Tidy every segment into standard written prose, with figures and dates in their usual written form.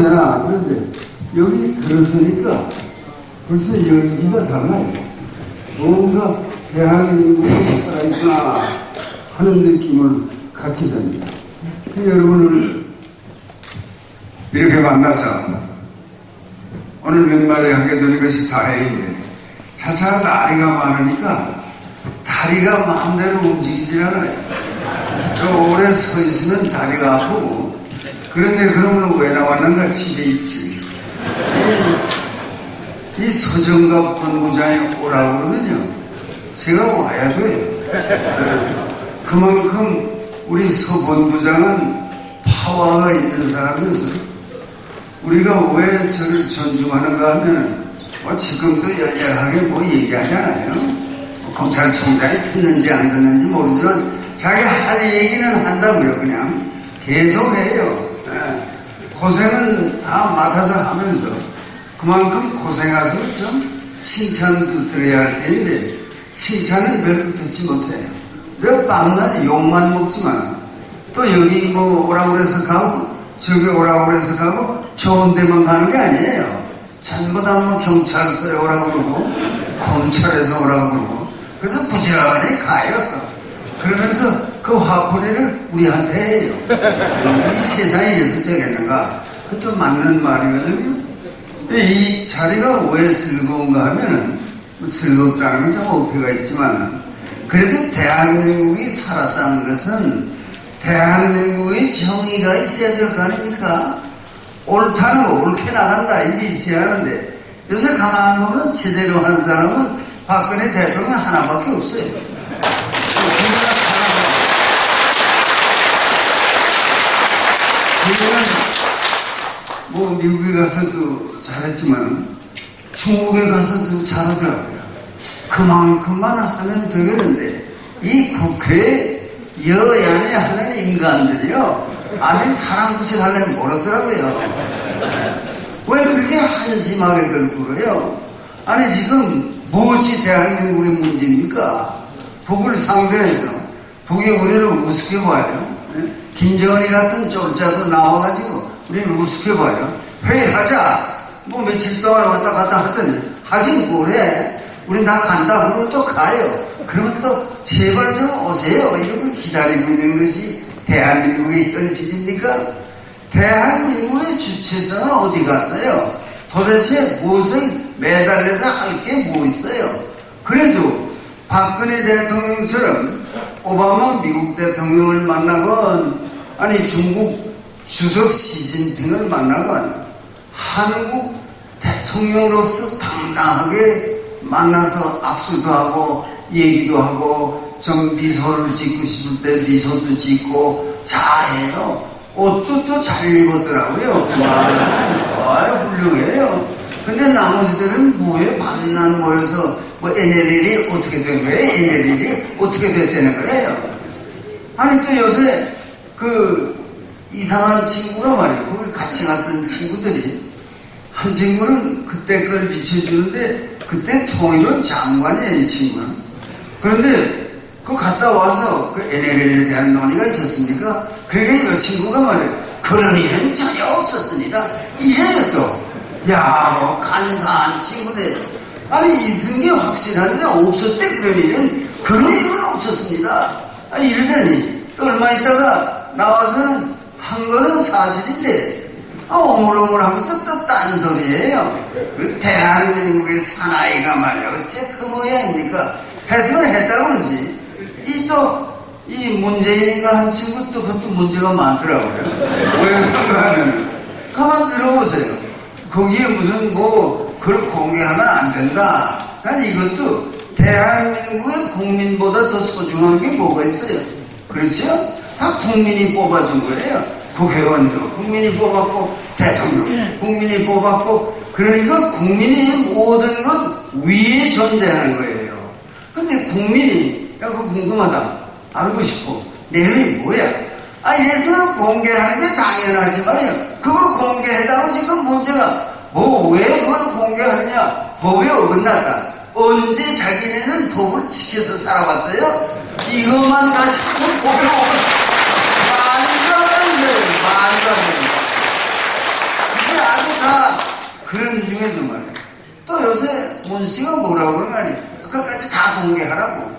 되나? 그런데 여기 들어서니까 벌써 열기가 달라요. 뭔가 대한민국이 살아있구나 하는 느낌을 갖게 됩니다. 여러분을 이렇게 만나서 오늘 몇 마디 하게 되는 것이 다행인데 차차 나이가 많으니까 다리가 마음대로 움직이질 않아요. 오래 서 있으면 다리가 아프고 그런데 그러면 왜 나왔는가? 집에 있지. 이 서정갑 본부장이 오라고 그러면요 제가 와야 돼요. 그만큼 우리 서 본부장은 파워가 있는 사람이어서 우리가 왜 저를 존중하는가 하면 지금도 열렬하게 뭐 얘기하잖아요. 검찰총장이 듣는지 안 듣는지 모르지만 자기 할 얘기는 한다고요. 그냥 계속 해요. 고생은 다 맡아서 하면서 그만큼 고생해서 좀 칭찬도 드려야 할 텐데 칭찬은 별로 듣지 못해요. 저 빵만 욕만 먹지만 또 여기 뭐 오라고 그래서 가고 저기 오라고 그래서 가고 좋은 데만 가는 게 아니에요. 전부 다 뭐 경찰서에 오라고 그러고 검찰에서 오라고 그러고 그래도 부지런히 가요 또. 그러면서 그 화풀이를 우리한테 해요. 이 세상이 이래서 되겠는가? 그것도 맞는 말이거든요. 이 자리가 왜 즐거운가 하면은 뭐 즐겁다는 건 좀 어폐가 있지만 그래도 대한민국이 살았다는 것은 대한민국의 정의가 있어야 될 거 아닙니까? 옳다는 옳게 나간다 이게 있어야 하는데 요새 가만 보면 제대로 하는 사람은 박근혜 대통령 하나밖에 없어요. 저희는 뭐 미국에 가서도 잘했지만 중국에 가서도 잘하더라고요. 그만큼만 하면 되겠는데 이 국회 여야에 하는 인간들이요 아직 사람 구실하려면 모르더라고요. 왜 그렇게 한심하게들 굴어요? 아니 지금 무엇이 대한민국의 문제입니까? 북을 상대해서 북이 우리를 우습게 봐요. 김정은이 같은 쫄자도 나와가지고 우리를 우습게 봐요. 회의하자 뭐 며칠 동안 왔다 갔다 하더니 하긴 뭐래 우린 다 간다 그러면 또 가요. 그러면 또 제발 좀 오세요 이러고 기다리고 있는 것이 대한민국의 현실입니까? 대한민국의 주체성은 어디 갔어요? 도대체 무엇을 매달려서 할 게 뭐 있어요? 그래도 박근혜 대통령처럼 오바마 미국 대통령을 만나건 아니 중국 주석 시진핑을 만나건 한국 대통령으로서 당당하게 만나서 악수도 하고 얘기도 하고 좀 미소를 짓고 싶을 때 미소도 짓고 잘해요. 옷도 또 잘 입었더라고요. 훌륭해요. 근데 나머지들은 뭐에 밤낮 모여서 뭐 NLL이 어떻게 된 거예요? NLL이 어떻게 됐다는 거예요? 아니 또 요새 그 이상한 친구가 말이에요. 거기 같이 갔던 친구들이 한 친구는 그때 걸 비춰주는데 그때 통일원 장관이에요 이 친구는. 그런데 그 갔다 와서 그 NLL에 대한 논의가 있었습니까? 그러니까 이 친구가 말이에요. 그런 일은 전혀 없었습니다. 이래요 또. 야, 뭐 간사한 친구들. 아니 이승기 확실한데 없었대 그런 일은 없었습니다. 아니 이러더니 또 얼마 있다가 나와서는 한 거는 사실인데 오물오물하면서 또 딴소리예요. 그 대한민국의 사나이가 말이야 어째 그 모양입니까? 해석을 했다고 그러지. 이 문재인인가 한 친구 또 그것도 문제가 많더라고요. 왜 그런가 하면 가만 들어보세요. 거기에 무슨 뭐 그걸 공개하면 안 된다. 난 이것도 대한민국의 국민보다 더 소중한 게 뭐가 있어요? 그렇죠? 다 국민이 뽑아준 거예요. 국회의원도 국민이 뽑았고 대통령 국민이 뽑았고 그러니까 국민이 모든 것 위에 존재하는 거예요. 근데 국민이 야 그거 궁금하다 알고 싶어 내용이 뭐야? 이래서 공개하는 게 당연하지만요 그거 공개했다고 지금 문제가 뭐 왜 그걸 공개하느냐 법에 어긋났다. 언제 자기네는 법을 지켜서 살아왔어요? 이것만 가지고 법에 어긋났다. 말도 안 되는 거예요. 말도 안 되는 거예요. 그런 중에도 말이야. 또 요새 문 씨가 뭐라고 그러냐니 그것까지 다 공개하라고.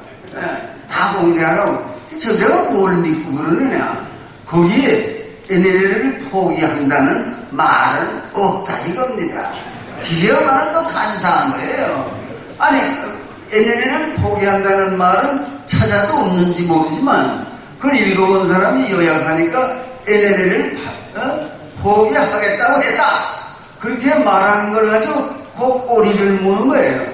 다 공개하라고. 저자가 뭘 믿고 그러느냐. 거기에 NLL을 포기한다는 말은 없다 이겁니다. 그게야말로 또 간사한 거예요. 아니 NLL을 포기한다는 말은 찾아도 없는지 모르지만 그걸 읽어본 사람이 요약하니까 NLL을 포기하겠다고 했다. 그렇게 말하는 걸 가지고 꼭 꼬리를 무는 거예요.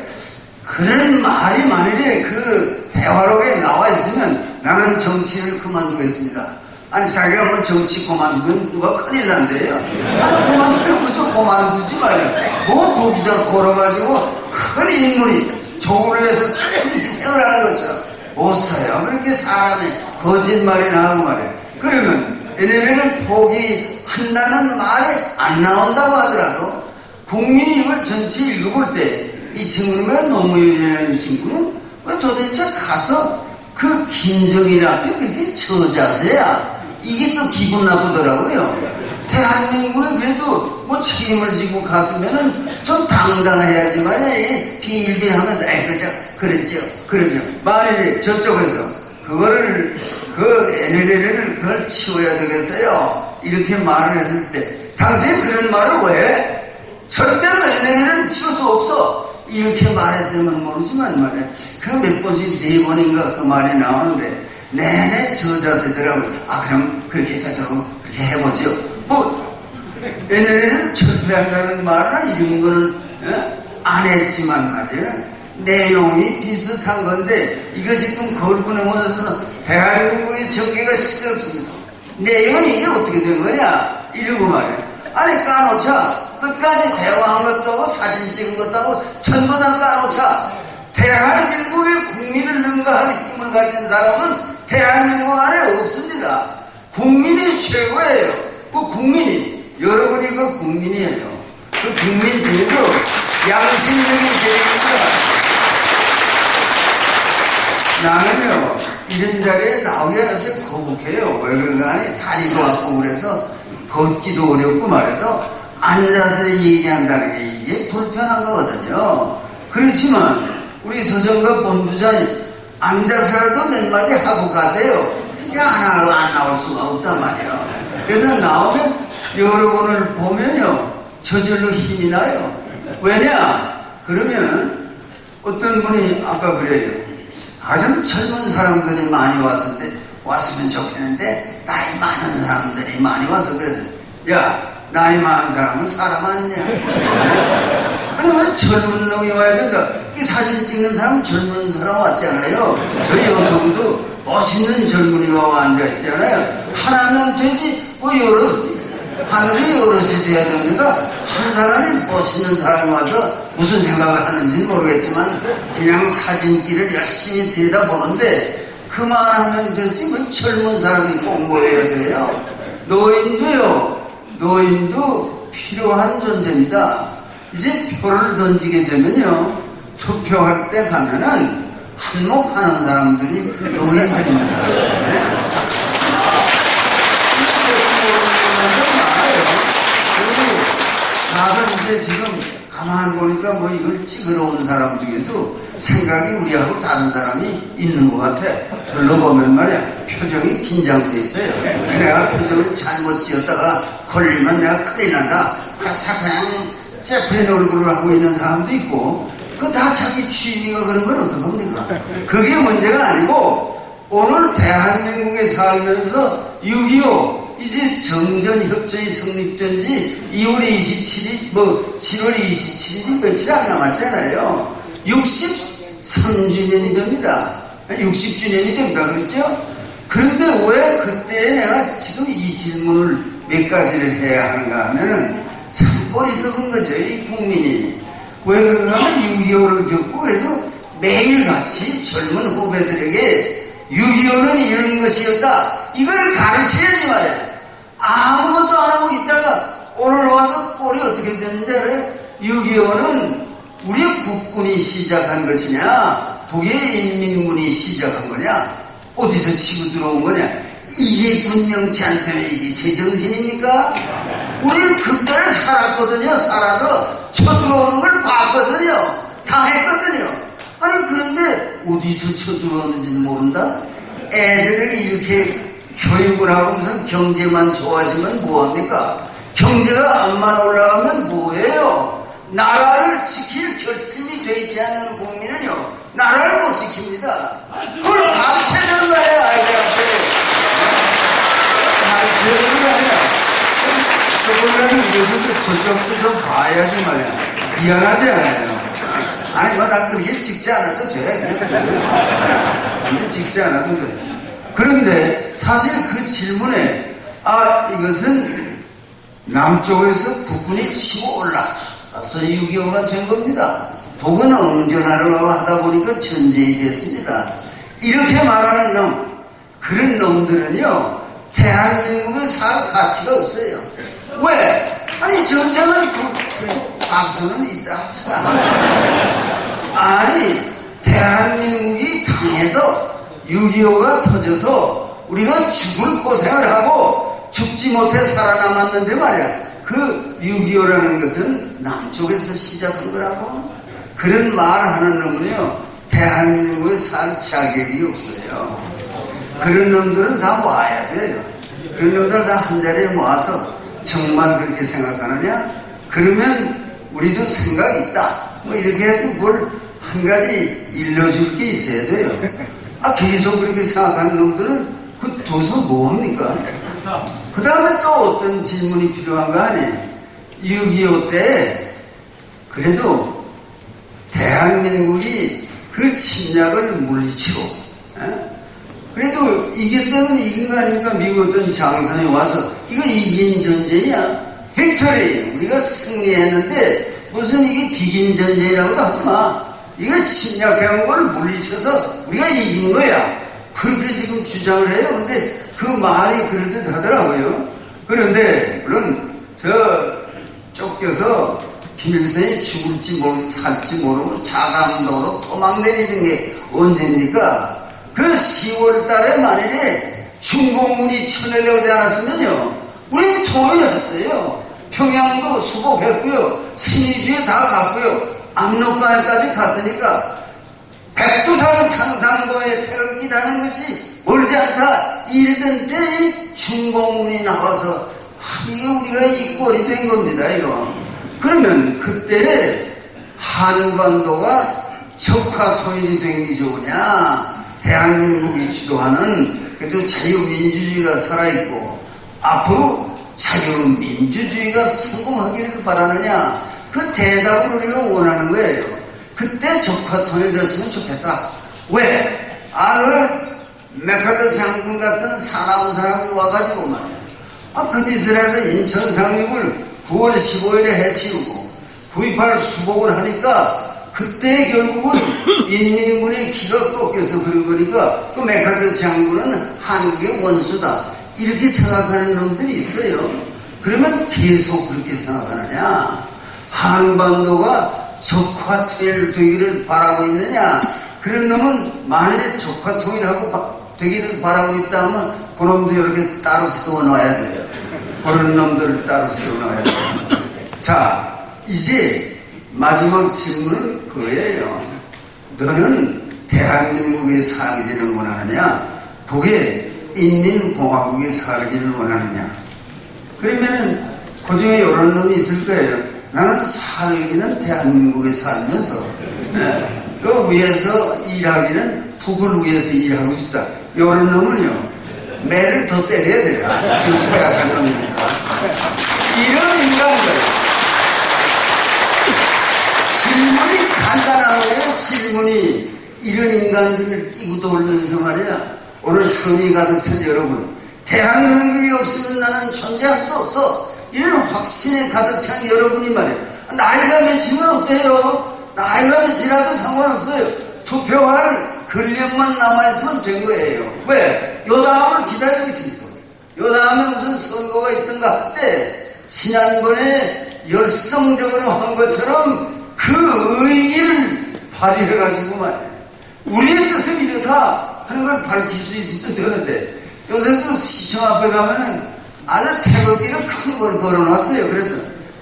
그런 말이 만일에 그 대화록에 나와 있으면 나는 정치를 그만두겠습니다. 아니 자기가 뭐 정치 그만두면 누가 큰일 난대요. 아니 그만두면 그저 그만두지 말이야. 뭐 거기다 걸어가지고 큰 인물이 조국을 위해서 큰 희생을 하는 것처럼 못 써요. 그렇게 사람이 거짓말이나 하고 말이야. 그러면 NLL을 포기한다는 말이 안 나온다고 하더라도 국민이 이걸 전체 읽어볼 때 이 친구가 노무현이라는 친구는 왜 도대체 가서 그 김정일 앞에 그렇게 저자세야 이게 또 기분 나쁘더라고요. 대한민국에 그래도 뭐 책임을 지고 갔으면은 좀 당당해야지만 비일비하면서 그랬죠. 만일에 저쪽에서 그거를 그 NLL을 그걸 치워야 되겠어요. 이렇게 말을 했을 때 당시에 그런 말을 왜? 절대로 NLL은 치울 수 없어. 이렇게 말했다면 모르지만 말이야. 그 몇 번씩 4번인가 그 말이 나오는데 내내 저 자세더라고요. 아 그럼 그렇게 되도록 그렇게 해보죠. 뭐 NLL을 철폐한다는 말이나 이런 거는 안 했지만 말이야. 내용이 비슷한 건데 이거 지금 걸고 넘어져서 대한민국의 전개가 시끄럽습니다. 내용이 이게 어떻게 된 거냐 이러고 말이야. 아니 까놓자 끝까지 대화한 것도 하고 사진 찍은 것도 하고 전부 다 까놓자 대한민국의 국민을 능가할 힘을 가진 사람은 대한민국 안에 없습니다. 국민이 최고예요. 그 국민이 여러분이 그 국민이에요. 그 국민 중에도 양심적인 세력입니다. 나는요 이런 자리에 나오기가 요새 거북해요. 왜 그런가 하니 다리도 아프고 그래서 걷기도 어렵고 말해도 앉아서 얘기한다는 게 이게 불편한 거거든요. 그렇지만 우리 서정갑 본부장이 앉아서라도 몇 마디 하고 가세요. 그게 하나도 안 나올 수가 없단 말이에요. 그래서 나오면 여러분을 보면요 저절로 힘이 나요. 왜냐? 그러면 어떤 분이 아까 그래요. 아주 젊은 사람들이 많이 왔으면 좋겠는데 나이 많은 사람들이 많이 와서 그래서 야 나이 많은 사람은 사람 아니냐? 아니 왜 젊은 놈이 와야 된다? 이 사진 찍는 사람 젊은 사람 왔잖아요. 저희 여성도 멋있는 젊은이가 와 앉아있잖아요. 하나면 되지 뭐 하늘이 여럿이 돼야 됩니다. 한 사람이 멋있는 사람이 와서 무슨 생각을 하는지는 모르겠지만 그냥 사진기를 열심히 들여다보는데 그만하면 되지 뭐 젊은 사람이 꼭 모여야 돼요. 노인도 필요한 존재입니다. 이제 표를 던지게 되면요 투표할 때 가면은 한몫하는 사람들이 노인들입니다. 네? 그리고 다들 이제 지금 가만 보니까 뭐 이걸 찍으러 온 사람 중에도 생각이 우리하고 다른 사람이 있는 것 같아. 둘러보면 말이야 표정이 긴장돼 있어요. 내가 표정을 잘못 지었다가 걸리면 내가 큰일 난다. 그냥 제프린 얼굴을 하고 있는 사람도 있고 그 다 자기 취미가 그런 건 어떡합니까? 그게 문제가 아니고 오늘 대한민국에 살면서 6.25 이제 정전협정이 성립된 지 2월 27일, 7월 27일이 며칠 안 남았잖아요. 63주년이 됩니다. 60주년이 됩니다. 그렇죠? 그런데 왜 그때 내가 지금 이 질문을 몇 가지를 해야 하는가 하면은 참 꼴이 썩은 거죠. 이 국민이. 왜 그런가 하면 6.25를 겪고 그래도 매일같이 젊은 후배들에게 6.25는 이런 것이었다. 이걸 가르쳐야지 말이야. 아무것도 안 하고 있다가 오늘 와서 꼴이 어떻게 되는지 알아요? 6.25는 우리 국군이 시작한 것이냐 독일인민군이 시작한 거냐 어디서 치고 들어온 거냐 이게 분명치 않다면 이게 제정신입니까? 우리는 그때를 살았거든요. 살아서 쳐들어오는 걸 봤거든요. 당했거든요. 아니 그런데 어디서 쳐들어오는지는 모른다? 애들을 이렇게 교육을 하고 무슨 경제만 좋아지면 뭐합니까? 경제가 안만 올라가면 뭐예요? 나라를 지킬 결심이 돼 있지 않는 국민은요, 나라를 못 지킵니다. 그걸 가르쳐야 되는 거예요, 아이들한테. 가르쳐야 되는 거 아니야. 조금이라도 이래서 저쪽도 좀 봐야지 말이야. 미안하지 않아요. 아니, 나 그렇게 찍지 않아도 돼. 근데 찍지 않아도 돼. 그런데 사실 그 질문에, 이것은 남쪽에서 북군이 치고 올라서 6.25가 된 겁니다. 북은 응전하려고 하다 보니까 전쟁이 됐습니다. 이렇게 말하는 놈, 그런 놈들은요, 대한민국에 살 가치가 없어요. 왜? 아니, 전쟁은 박수는 있다 합시다. 아니, 대한민국이 당해서 6.25가 터져서 우리가 죽을 고생을 하고 죽지 못해 살아남았는데 말이야. 그 6.25라는 것은 남쪽에서 시작한 거라고. 그런 말 하는 놈은요, 대한민국에 살 자격이 없어요. 그런 놈들은 다 모아야 돼요. 그런 놈들 다 한 자리에 모아서 정말 그렇게 생각하느냐? 그러면 우리도 생각이 있다. 뭐 이렇게 해서 뭘 한 가지 일러줄 게 있어야 돼요. 계속 그렇게 생각하는 놈들은 그 둬서 뭐합니까? 그 다음에 또 어떤 질문이 필요한 거 아니에요? 6.25 때 그래도 대한민국이 그 침략을 물리치고 그래도 이겼다면 이긴 거 아닙니까? 미국 어떤 장성이 와서 이거 이긴 전쟁이야. 빅토리, 우리가 승리했는데 무슨 이게 비긴 전쟁이라고도 하지 마. 이거 침략한 걸 물리쳐서 우리가 이긴 거야. 그렇게 지금 주장을 해요. 근데 그 말이 그럴듯 하더라고요. 그런데 물론 쫓겨서 김일성이 죽을지 살지 모르고 자강도로 도망 내리는 게 언제입니까? 그 10월 달에 만일에 중공군이 쳐내려오지 않았으면요, 우리는 통일했어요. 평양도 수복했고요, 신의주에 다 갔고요, 압록강에까지 갔으니까 백두산 상상도에 태극이 다는 것이 멀지 않다 이러던 때에 중공군이 나와서 이게 우리가 이 꼴이 된 겁니다. 이거. 그러면 그때 한반도가 적화통일이 된 게 좋으냐, 대한민국이 주도하는 그래도 자유민주주의가 살아있고 앞으로 자유민주주의가 성공하기를 바라느냐, 그 대답을 우리가 원하는 거예요. 그때 적화통일 됐으면 좋겠다. 왜? 그 메카더 장군 같은 사나운 사람이 와가지고 말이야, 그 짓을 해서 인천 상륙을 9월 15일에 해치우고 9.28 수복을 하니까 그때 결국은 인민군의 기가 꺾여서 그런 거니까 그 메카더 장군은 한국의 원수다 이렇게 생각하는 놈들이 있어요. 그러면 계속 그렇게 생각하느냐? 한반도가 적화통일 되기를 바라고 있느냐? 그런 놈은 만일에 적화통일하고 되기를 바라고 있다면 그놈도 이렇게 따로 세워놔야 돼요. 그런 놈들을 따로 세워놔야 돼요. 자, 이제 마지막 질문은 그거예요. 너는 대한민국에 살기를 원하느냐, 북의 인민공화국에 살기를 원하느냐? 그러면은 그중에 이런 놈이 있을 거예요. 나는 살기는 대한민국에 살면서 그 위에서 일하기는 북을 위해서 일하고 싶다. 이런 놈은요, 매를 더 때려야 돼요. 지금 빼앗은 놈이니까. 이런 인간들. 질문이 간단한 거예요. 질문이. 이런 인간들을 끼고 돌면서 말이야, 오늘 성의 가득 찬 여러분, 대한민국이 없으면 나는 존재할 수 없어, 이런 확신에 가득 찬 여러분이 말이야, 나이가 몇이면 어때요? 나이가 몇이라도 상관없어요. 투표할 근력만 남아있으면 된 거예요. 왜? 요 다음을 기다리고 있으니까. 요 다음에 무슨 선거가 있던가 때 지난번에 열성적으로 한 것처럼 그 의기를 발휘해가지고 말이야, 우리의 뜻은 이렇다 하는 걸 밝힐 수 있으면 되는데, 요새도 시청 앞에 가면은 아주 태극기를 큰 걸 걸어놨어요. 그래서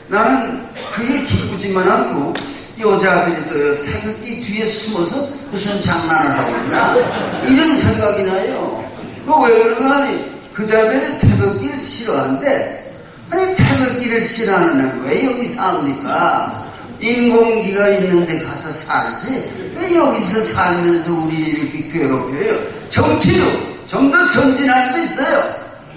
나는 그게 기쁘지만 않고 여자들이 또 태극기 뒤에 숨어서 무슨 장난을 하고 있나 이런 생각이 나요. 그 왜 그런가 하니 그자들이 태극기를 싫어하는데 아니 태극기를 싫어하는 왜 여기 삽니까? 인공기가 있는데 가서 살지 왜 여기서 살면서 우리를 이렇게 괴롭혀요? 정치도 좀 더 전진할 수 있어요.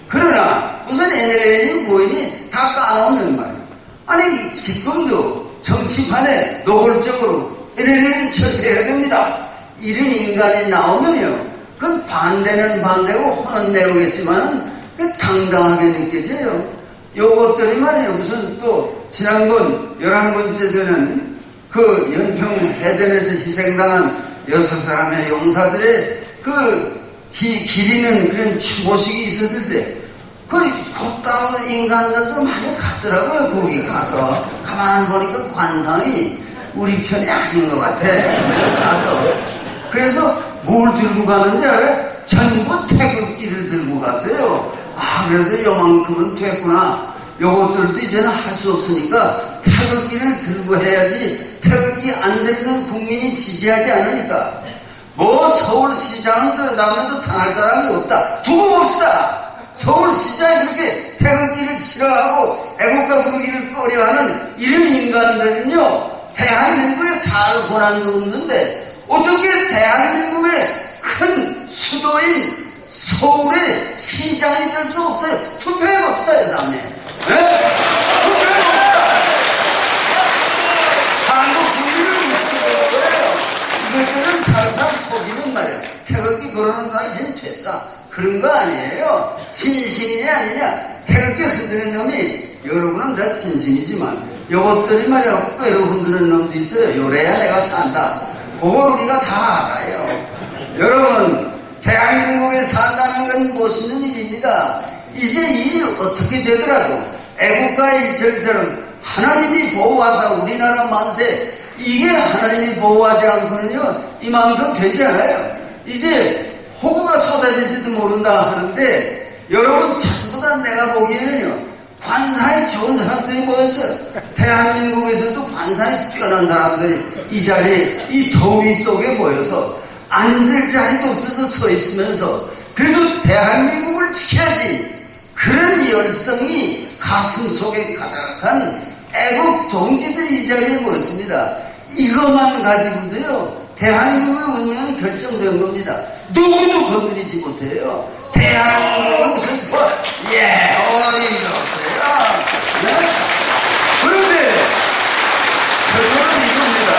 그러나 무슨 NLL이 뭐이니 다 까놓는 말이에요. 아니 지금도 정치판에 노골적으로 NLL은 철폐해야 됩니다. 이런 인간이 나오면요 그건 반대는 반대고 혼은 내오겠지만 그 당당하게 느껴져요. 요것들이 말이에요. 무슨 또 지난번 11번째 되는 그 연평 해전에서 희생당한 6사람의 용사들의 그 기리는 그런 추모식이 있었을 때 그 곱다운 인간들도 많이 갔더라고요. 거기 가서 가만 보니까 관상이 우리 편이 아닌 것 같아. 가서 그래서 뭘 들고 가는데 전부 태극기를 들고 갔어요. 아 그래서 요만큼은 됐구나. 요것들도 이제는 할 수 없으니까 태극기를 들고 해야지 태극기 안 들면 국민이 지지하지 않으니까 뭐 서울시장도 나면도 당할 사람이 없다. 두고 봅시다. 서울시장이 그렇게 태극기를 싫어하고 애국가 부르기를 꺼려하는 이런 인간들은요 대한민국에 살 권한도 없는데 어떻게 대한민국의 큰 수도인 서울의 시장이 될 수 없어요. 투표해봅시다 여담에. 네? 투표해봅시다. 한국 국민을 웃기는 거예요. 이것들은 살살 속이는 말이에요. 태극기 걸어놓은 거 이제는 됐다. 그런 거 아니에요. 진심이냐 아니냐 태극기 흔드는 놈이 여러분은 다 진심이지만 요것들이 말이야 뼈로 흔드는 놈도 있어요. 요래야 내가 산다. 그걸 우리가 다 알아요. 여러분 대한민국에 산다는 건 멋있는 일입니다. 이제 일이 어떻게 되더라도 애국가 일절처럼 하나님이 보호하사 우리나라 만세 이게 하나님이 보호하지 않고는요 이만큼 되지 않아요. 이제 호구가 쏟아질지도 모른다 하는데 여러분 전부 다 내가 보기에는요 관상이 좋은 사람들이 모였어요. 대한민국에서도 관상이 뛰어난 사람들이 이 자리에 이 더위 속에 모여서 앉을 자리도 없어서 서 있으면서 그래도 대한민국을 지켜야지 그런 열성이 가슴 속에 가득한 애국 동지들이 이 자리에 모였습니다. 이것만 가지고도요 대한민국의 운명은 결정된 겁니다. 누구도 건드리지 못해요. 대한민국은 무슨 어림도 없어요. 네? 그런데 결론은 이겁니다.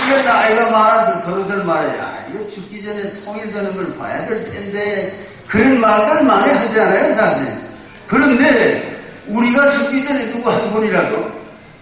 이거 나이가 많아서 더러들 말이야. 이거 죽기 전에 통일되는 걸 봐야 될 텐데 그런 말들 많이 하지 않아요 사실. 그런데 우리가 죽기 전에 누구 한 분이라도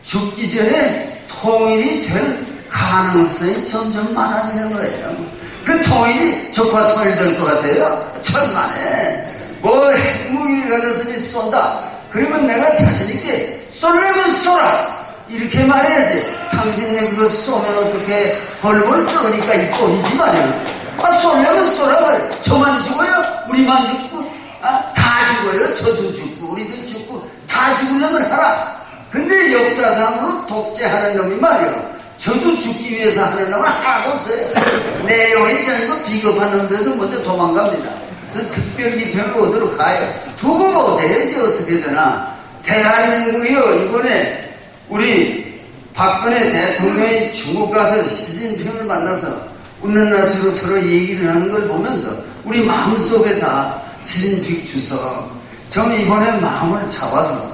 죽기 전에 통일이 될 가능성이 점점 많아지는 거예요. 그 통일이 적과 통일될 것 같아요. 천만에 뭐 핵무기를 가졌으니 쏜다. 그러면 내가 자신있게 쏠려면 쏘라 이렇게 말해야지. 당신네 그거 쏘면 어떻게 벌벌 떠니까 이 꼴이지 말이야. 아 쏠려면 쏘라 말이야. 저만 죽어요? 우리만 죽고? 아, 다 죽어요. 저도 죽고 우리도 죽고 다 죽으려면 하라. 근데 역사상으로 독재하는 놈이 말이야. 저도 죽기 위해서 하는 놈은 하나도 없어요. 내용이 전부 비겁한 놈들에서 먼저 도망갑니다. 그래서 특별히 별로 어디로 가요. 두고 보세요. 이제 어떻게 되나. 대한민국이요 이번에 우리 박근혜 대통령이 중국 가서 시진핑을 만나서 웃는 낯으로 서로 얘기를 하는 걸 보면서 우리 마음속에 다 시진핑 주석 좀 이번에 마음을 잡아서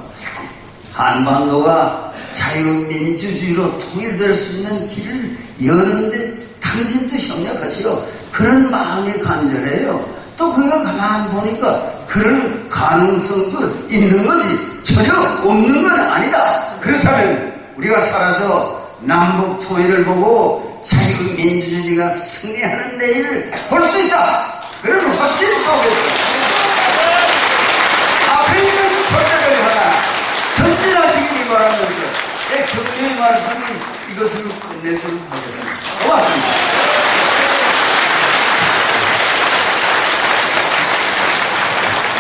한반도가 자유민주주의로 통일될 수 있는 길을 여는데 당신도 협력하지요. 그런 마음이 간절해요. 또 그가 가만히 보니까 그런 가능성도 있는 거지 전혀 없는 건 아니다. 그렇다면 우리가 살아서 남북 통일을 보고 자유민주주의가 승리하는 내일을 볼 수 있다. 그런 확신 속에서 앞에 있는 표정을 하나 전진하시기를 바라면서 내 격려의 말씀을 이것으로 끝내도록 하겠습니다. 고맙습니다.